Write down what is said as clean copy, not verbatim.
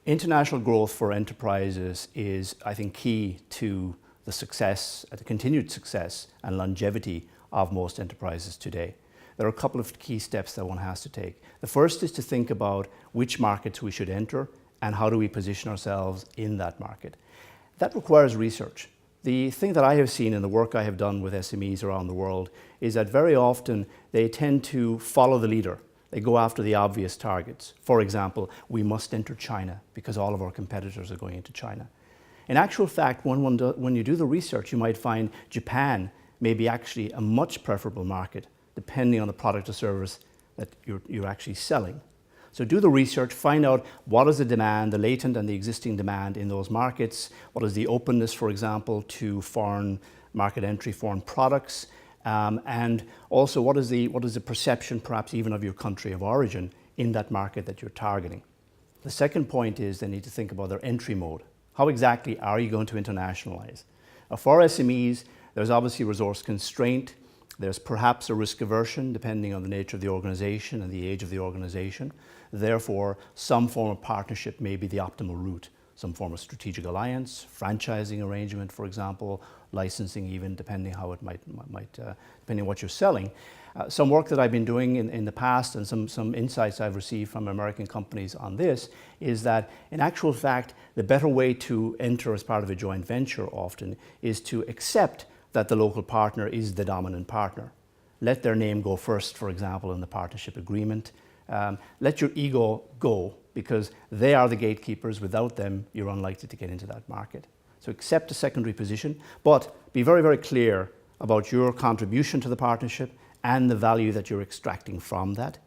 International growth for enterprises is, I think, key to the success, the continued success and longevity of most enterprises today. There are a couple of key steps that one has to take. The first is to think about which markets we should enter and how do we position ourselves in that market. That requires research. The thing that I have seen in the work I have done with SMEs around the world is that very often they tend to follow the leader. They go after the obvious targets. For example, we must enter China because all of our competitors are going into China. In actual fact, when you do the research, you might find Japan may be actually a much preferable market depending on the product or service that you're actually selling. So do the research, find out what is the demand, the latent and the existing demand in those markets, what is the openness, for example, to foreign market entry, foreign products, and also what is the perception perhaps even of your country of origin in that market that you're targeting. The second point is they need to think about their entry mode. How exactly are you going to internationalize? Now, for SMEs, there's obviously resource constraint. There's perhaps a risk aversion depending on the nature of the organization and the age of the organization. Therefore, some form of partnership may be the optimal route. Some form of strategic alliance, franchising arrangement, for example, licensing even, depending how it depending on what you're selling. Some work that I've been doing in the past and some insights I've received from American companies on this is that in actual fact, the better way to enter as part of a joint venture often is to accept that the local partner is the dominant partner. Let their name go first, for example, in the partnership agreement. Let your ego go because they are the gatekeepers. Without them, you're unlikely to get into that market. So accept a secondary position, but be very, very clear about your contribution to the partnership and the value that you're extracting from that.